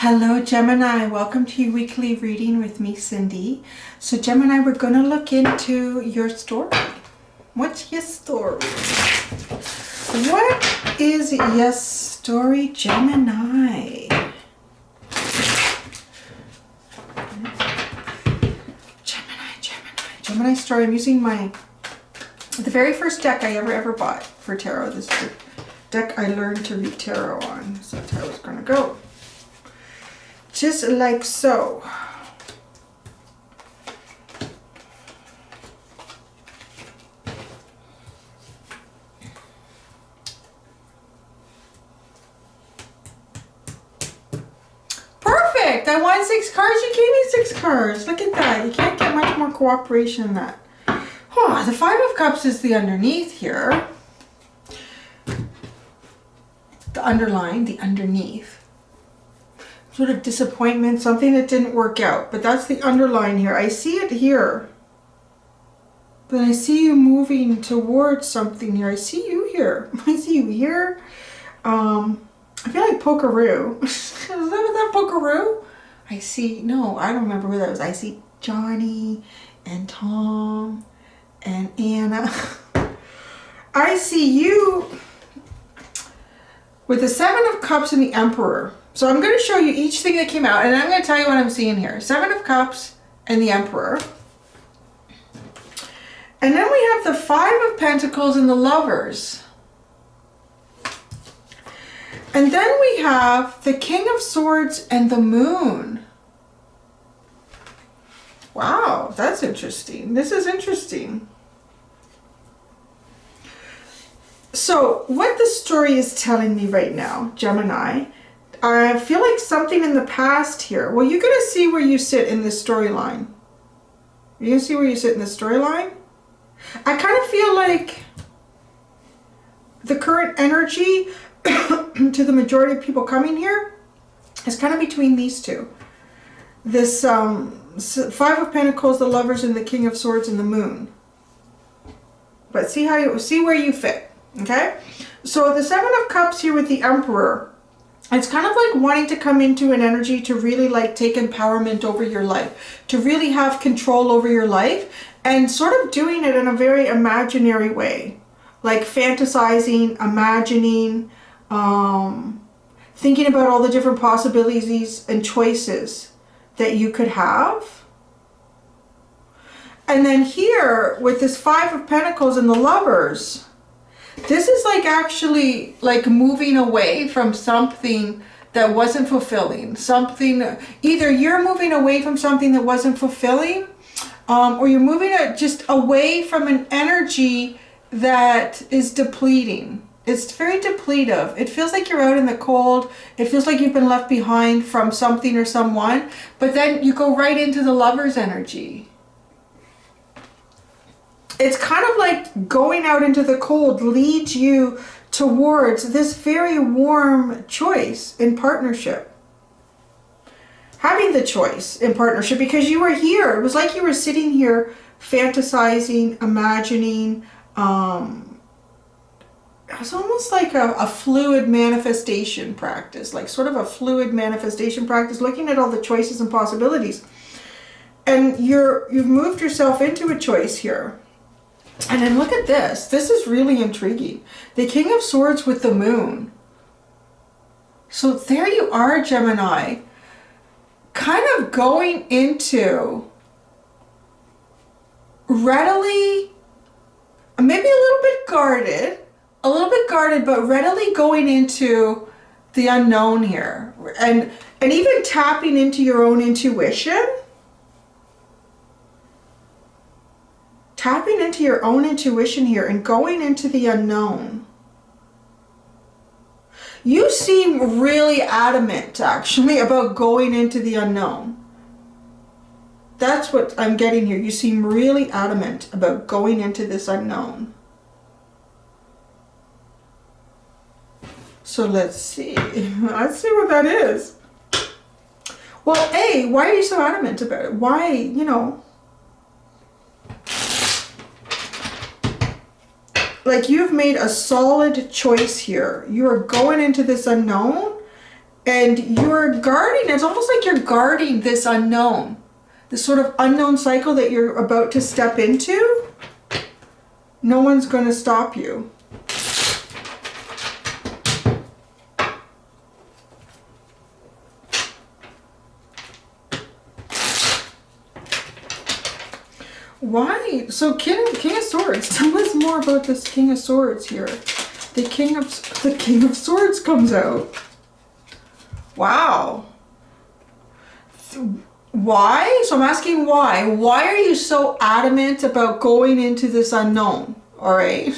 Hello Gemini, welcome to your weekly reading with me, Cindy. So Gemini, we're going to look into your story. What's your story? What is your story, Gemini? Gemini story. I'm using the very first deck I ever bought for tarot. This is the deck I learned to read tarot on. So that's how it's going to go. Just like so. Perfect! I won 6 cards. You gave me 6 cards. Look at that. You can't get much more cooperation than that. Oh, the 5 of Cups is the underneath here. The underline, the underneath. Sort of disappointment, something that didn't work out. But that's the underline here. I see it here. But I see you moving towards something here. I see you here. I see you here. I feel like Pokeroo. Is that Pokeroo? I see, no, I don't remember who that was. I see Johnny and Tom and Anna. I see you with the 7 of Cups and the Emperor. So I'm going to show you each thing that came out, and I'm going to tell you what I'm seeing here. 7 of Cups and the Emperor. And then we have the 5 of Pentacles and the Lovers. And then we have the King of Swords and the Moon. Wow, that's interesting. This is interesting. So what the story is telling me right now, Gemini, I feel like something in the past here. Well, you're going to see where you sit in this storyline. You're going to see where you sit in the storyline. I kind of feel like the current energy to the majority of people coming here is kind of between these two. This 5 of Pentacles, the Lovers, and the King of Swords and the Moon. But see where you fit. Okay? So the 7 of Cups here with the Emperor. It's kind of like wanting to come into an energy to really like take empowerment over your life, to really have control over your life, and sort of doing it in a very imaginary way, like fantasizing, imagining, thinking about all the different possibilities and choices that you could have. And then here with this 5 of Pentacles and the Lovers, this is like actually like moving away from something that wasn't fulfilling. Something, either you're moving away from something that wasn't fulfilling, or you're moving just away from an energy that is depleting. It's very depletive. It feels like you're out in the cold. It feels like you've been left behind from something or someone, but then you go right into the Lover's energy. It's kind of like going out into the cold leads you towards this very warm choice in partnership. Having the choice in partnership because you were here. It was like you were sitting here fantasizing, imagining. It was almost like a fluid manifestation practice, like sort of a fluid manifestation practice, looking at all the choices and possibilities. And you've moved yourself into a choice here. And then look at this. This is really intriguing. The King of Swords with the Moon. So there you are, Gemini. Kind of going into readily, maybe a little bit guarded, but readily going into the unknown here. And even tapping into your own intuition. Tapping into your own intuition here and going into the unknown. You seem really adamant, actually, about going into the unknown. That's what I'm getting here. You seem really adamant about going into this unknown. So let's see. Let's see what that is. Well, A, why are you so adamant about it? Why, you know... Like you've made a solid choice here. You are going into this unknown And you're guarding, it's almost like you're guarding this unknown, this sort of unknown cycle that you're about to step into. No one's going to stop you. Why? So King of Swords. Tell us more about this King of Swords here. The King of Swords comes out. Wow. Why? So I'm asking why. Why are you so adamant about going into this unknown? All right.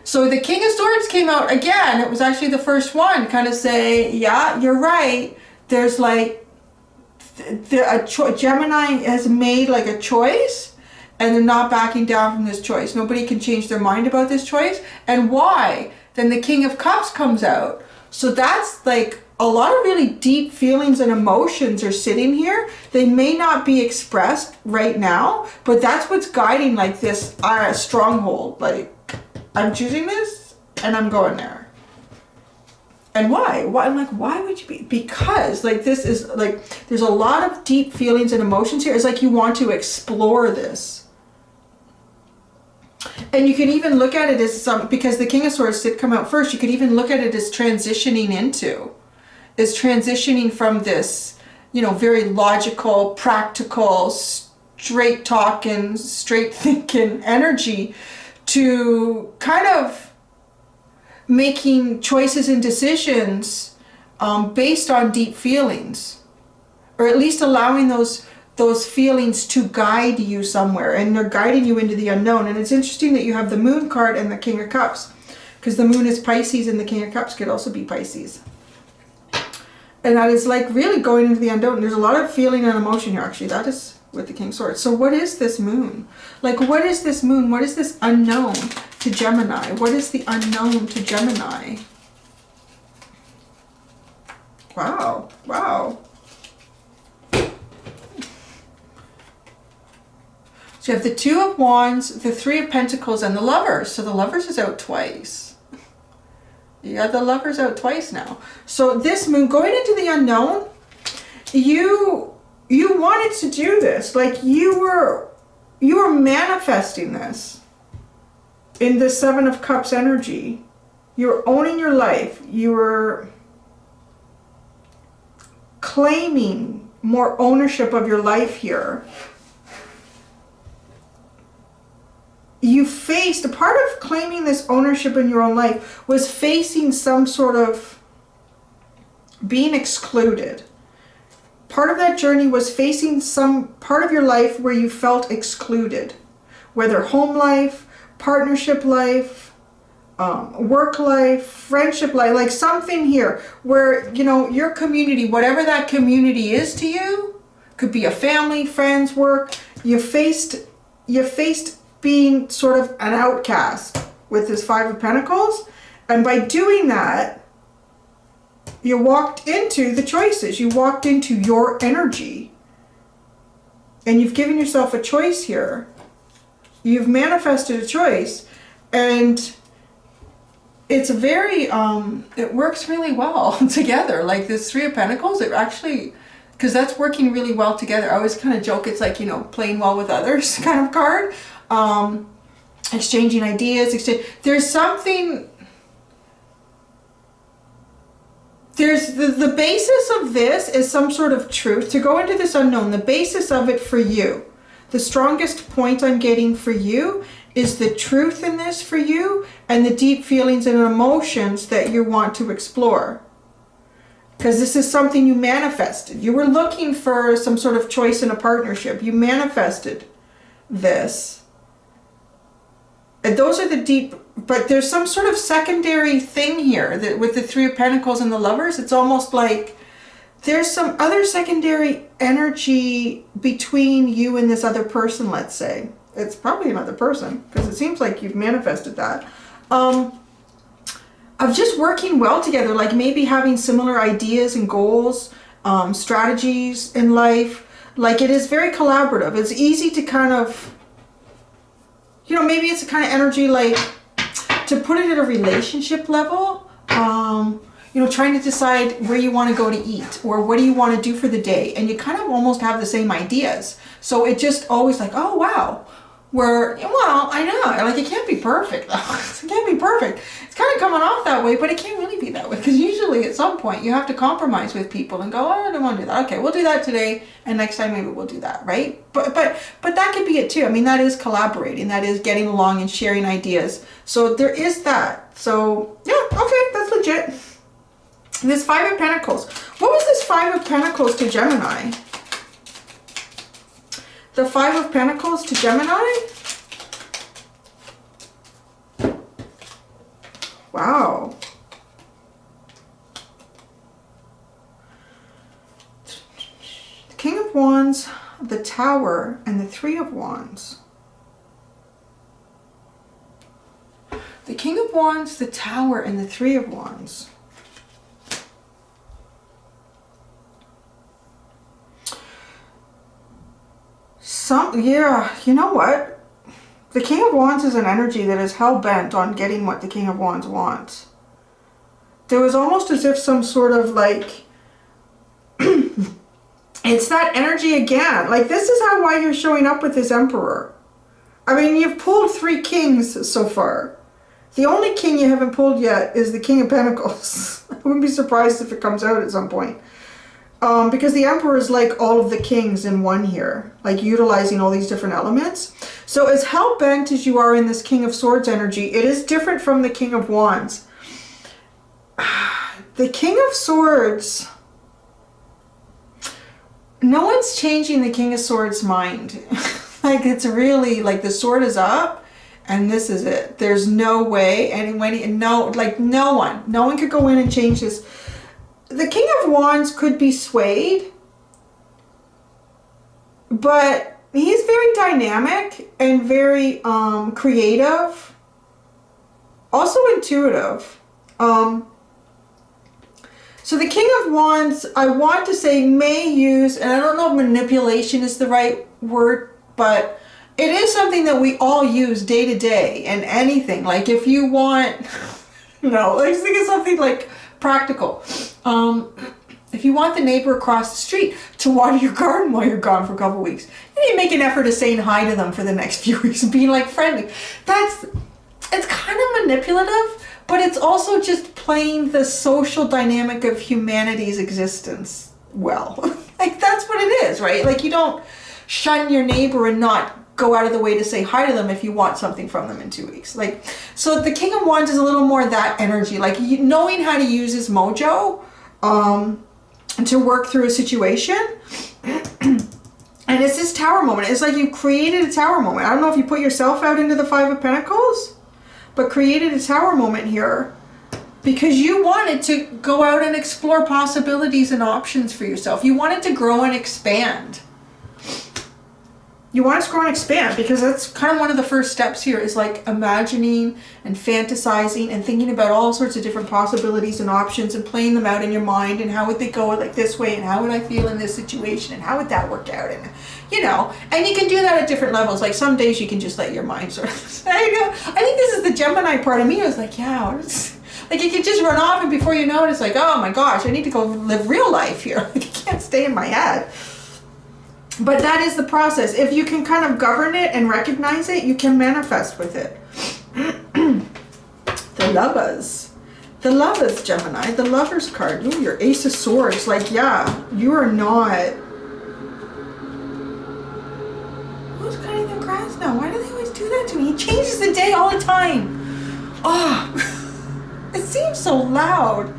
So the King of Swords came out again. It was actually the first one. Kind of say, yeah, you're right. There's like, Gemini has made like a choice, and they're not backing down from this choice. Nobody can change their mind about this choice. And why? Then the King of Cups comes out. So that's like a lot of really deep feelings and emotions are sitting here. They may not be expressed right now, but that's what's guiding like this stronghold. Like, I'm choosing this and I'm going there. And why? Why? I'm like, why would you be? Because like this is like, there's a lot of deep feelings and emotions here. It's like you want to explore this. And you can even look at it as because the King of Swords did come out first, you could even look at it as transitioning from this, you know, very logical, practical, straight talking, straight thinking energy to kind of making choices and decisions based on deep feelings, or at least allowing those feelings to guide you somewhere, and they're guiding you into the unknown. And it's interesting that you have the Moon card and the King of Cups, because the Moon is Pisces and the King of Cups could also be Pisces. And that is like really going into the unknown. There's a lot of feeling and emotion here, actually. That is with the King of Swords. So what is this Moon? Like, what is this Moon? What is this unknown to Gemini? What is the unknown to Gemini? Wow. Wow. So you have the Two of Wands, the Three of Pentacles, and the Lovers. So the Lovers is out twice. Yeah, the Lovers out twice now. So this Moon, going into the unknown, you wanted to do this. Like you were manifesting this in the Seven of Cups energy. You were owning your life. You were claiming more ownership of your life here. You faced, a part of claiming this ownership in your own life was facing some sort of being excluded. Part of that journey was facing some part of your life where you felt excluded, whether home life, partnership life, work life, friendship life, like something here where, you know, your community, whatever that community is to you, could be a family, friends, work, you faced being sort of an outcast with this Five of Pentacles. And by doing that, you walked into the choices. You walked into your energy. And you've given yourself a choice here. You've manifested a choice. And it's very, it works really well together. Like this Three of Pentacles, it actually, because that's working really well together. I always kind of joke, it's like, you know, playing well with others kind of card. Exchanging ideas, there's something, there's the basis of this is some sort of truth. To go into this unknown, the basis of it for you, the strongest point I'm getting for you is the truth in this for you and the deep feelings and emotions that you want to explore. Because this is something you manifested. You were looking for some sort of choice in a partnership. You manifested this. And those are the deep, but there's some sort of secondary thing here that with the Three of Pentacles and the Lovers, it's almost like there's some other secondary energy between you and this other person, let's say. It's probably another person because it seems like you've manifested that. Of just working well together, like maybe having similar ideas and goals, strategies in life. Like it is very collaborative. It's easy to kind of, you know, maybe it's a kind of energy like to put it at a relationship level. you know, trying to decide where you want to go to eat or what do you want to do for the day. And you kind of almost have the same ideas. So it just always like, oh, wow. Where, well, I know, like it can't be perfect though. It can't be perfect. It's kind of coming off that way, but it can't really be that way because usually at some point you have to compromise with people and go, oh, I don't want to do that. Okay, we'll do that today, and next time maybe we'll do that, right? But that could be it too. I mean, that is collaborating. That is getting along and sharing ideas. So there is that. So yeah, okay, that's legit. This Five of Pentacles. What was this Five of Pentacles to Gemini? The Five of Pentacles to Gemini? Wow. The King of Wands, the Tower, and the Three of Wands. The King of Wands, the Tower, and the Three of Wands. Yeah, you know what? The King of Wands is an energy that is hell-bent on getting what the King of Wands wants. There was almost as if some sort of like, it's that energy again. Like this is why you're showing up with this Emperor. I mean, you've pulled 3 kings so far. The only king you haven't pulled yet is the King of Pentacles. I wouldn't be surprised if it comes out at some point. Because the Emperor is like all of the kings in one here, like utilizing all these different elements. So as hell-bent as you are in this King of Swords energy, it is different from the King of Wands. The King of Swords, no one's changing the King of Swords' mind. Like it's really like the sword is up and this is it. There's no way anyone, no one could go in and change this. The King of Wands could be swayed, but he's very dynamic and very creative, also intuitive. So the King of Wands, I want to say, may use, and I don't know if manipulation is the right word, but it is something that we all use day to day and anything. Like if you want, let's think of something like practical. If you want the neighbor across the street to water your garden while you're gone for a couple of weeks, you need to make an effort of saying hi to them for the next few weeks and being like friendly. It's kind of manipulative, but it's also just playing the social dynamic of humanity's existence well. Like that's what it is, right? Like you don't shun your neighbor and not go out of the way to say hi to them if you want something from them in 2 weeks. Like, so the King of Wands is a little more that energy, like knowing how to use his mojo to work through a situation. And it's this tower moment. It's like you created a tower moment. I don't know if you put yourself out into the Five of Pentacles, but created a tower moment here because you wanted to go out and explore possibilities and options for yourself. You wanted to grow and expand. You want to grow and expand because that's kind of one of the first steps here is like imagining and fantasizing and thinking about all sorts of different possibilities and options and playing them out in your mind and how would they go like this way and how would I feel in this situation and how would that work out, and and you can do that at different levels. Like some days you can just let your mind sort of I think this is the Gemini part of me. I was like, yeah, like you can just run off and before you know it, it's like, oh my gosh, I need to go live real life here. Like I can't stay in my head. But that is the process. If you can kind of govern it and recognize it, you can manifest with it. The Lovers. The Lovers, Gemini. The Lovers card. Ooh, your Ace of Swords. Like, yeah, you are not... Who's cutting the grass now? Why do they always do that to me? He changes the day all the time. Oh, it seems so loud.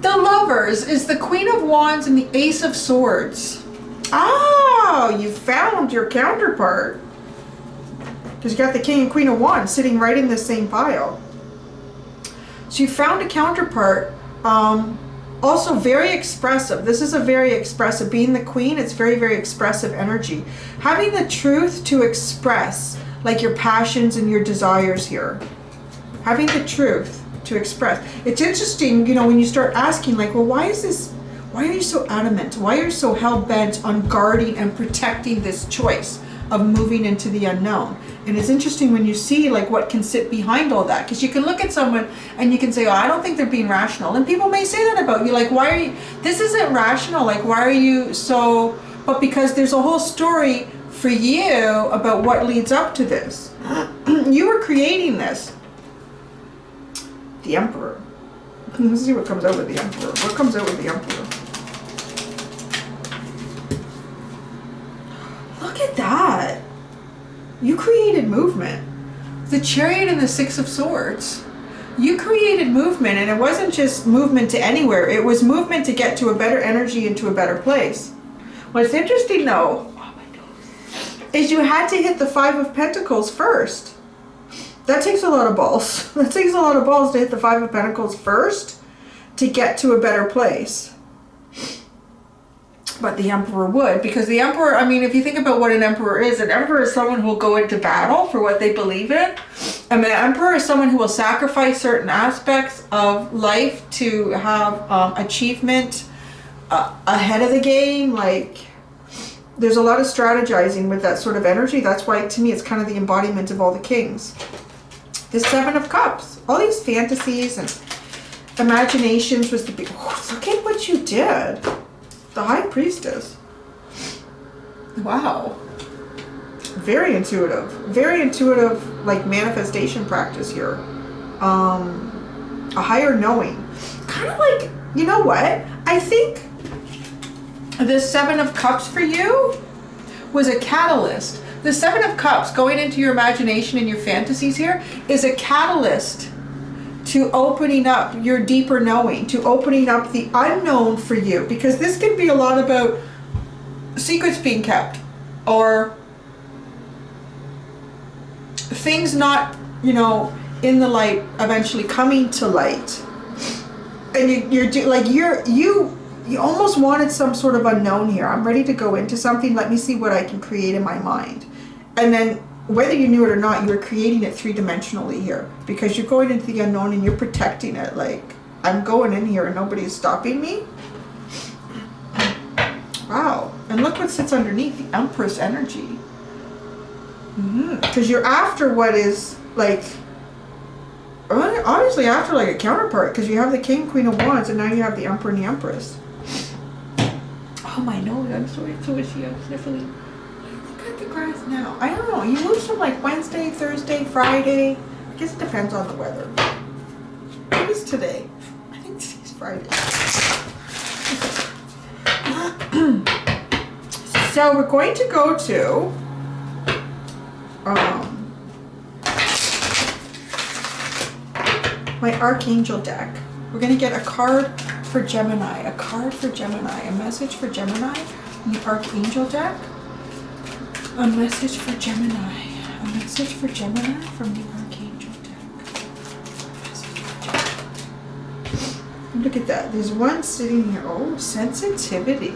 The Lovers is the Queen of Wands and the Ace of Swords. Oh, you found your counterpart. Because you got the King and Queen of Wands sitting right in the same pile. So you found a counterpart. Also very expressive. This is a very expressive. Being the Queen, it's very, very expressive energy. Having the truth to express, like your passions and your desires here. Having the truth to express. It's interesting, when you start asking, like, well, why are you so adamant? Why are you so hell-bent on guarding and protecting this choice? of moving into the unknown. And it's interesting when you see like what can sit behind all that, because you can look at someone and you can say, oh, I don't think they're being rational. And people may say that about you, like, why are you, this isn't rational, like, why are you so, but because there's a whole story for you about what leads up to this. You were creating this. The Emperor. Let's see what comes out with the Emperor. What comes out with the Emperor? Look at that. You created movement. The Chariot and the Six of Swords. You created movement, and it wasn't just movement to anywhere. It was movement to get to a better energy, into a better place. What's interesting though, is you had to hit the Five of Pentacles first. That takes a lot of balls. That takes a lot of balls to hit the Five of Pentacles first to get to a better place. But the Emperor would, because the Emperor, I mean, if you think about what an Emperor is someone who will go into battle for what they believe in. And the Emperor is someone who will sacrifice certain aspects of life to have achievement ahead of the game. Like, there's a lot of strategizing with that sort of energy. That's why, to me, it's kind of the embodiment of all the kings. The Seven of Cups, all these fantasies and imaginations was the big, oh, look at what you did. The High Priestess. Wow. Very intuitive, like manifestation practice here. A higher knowing. Kind of like, you know what? I think the Seven of Cups for you was a catalyst. The Seven of Cups, going into your imagination and your fantasies here, is a catalyst to opening up your deeper knowing, to opening up the unknown for you. Because this can be a lot about secrets being kept, or things not, you know, in the light, eventually coming to light. And you almost wanted some sort of unknown here. I'm ready to go into something. Let me see what I can create in my mind. And then whether you knew it or not, you were creating it three-dimensionally here, because you're going into the unknown and you're protecting it. Like, I'm going in here and nobody's stopping me. Wow. And look what sits underneath, the Empress energy. Because you're after what is, like, obviously after, like, a counterpart, because you have the King, Queen of Wands, and now you have the Emperor and the Empress. Oh, my nose. I'm so itchy. I'm sniffling. Look at the grass now. I don't know. You moved from, like, Wednesday, Thursday, Friday. I guess it depends on the weather. What is today? I think today's Friday. So we're going to go to my Archangel deck. We're going to get a card for Gemini, a message for Gemini in the Archangel deck. A message for Gemini. A message for Gemini from the Archangel deck. Message for Gemini. Look at that. There's one sitting here. Oh, sensitivity.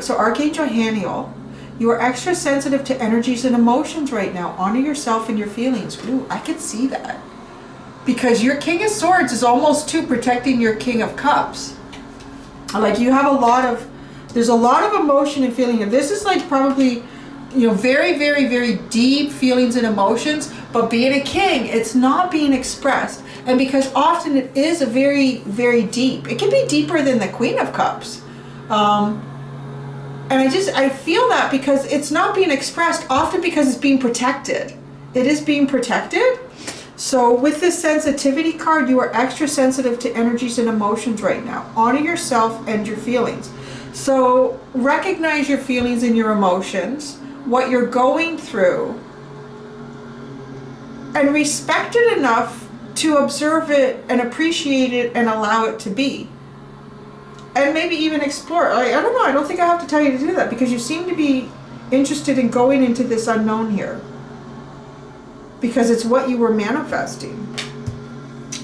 So Archangel Haniel, you are extra sensitive to energies and emotions right now. Honor yourself and your feelings. Ooh, I could see that. Because your King of Swords is almost too protecting your King of Cups. Like, you have there's a lot of emotion and feeling here. This is like probably, you know, very, very, very deep feelings and emotions. But being a king, it's not being expressed. And because often it is a very, very deep. It can be deeper than the Queen of Cups. And I feel that because it's not being expressed, often because it's being protected. It is being protected. So with this sensitivity card, you are extra sensitive to energies and emotions right now. Honor yourself and your feelings. So recognize your feelings and your emotions, what you're going through, and respect it enough to observe it and appreciate it and allow it to be. And maybe even explore. I don't know. I don't think I have to tell you to do that, because you seem to be interested in going into this unknown here. Because it's what you were manifesting.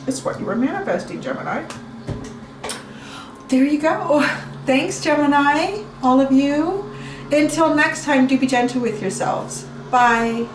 It's what you were manifesting, Gemini. There you go. Thanks, Gemini, all of you. Until next time, do be gentle with yourselves. Bye.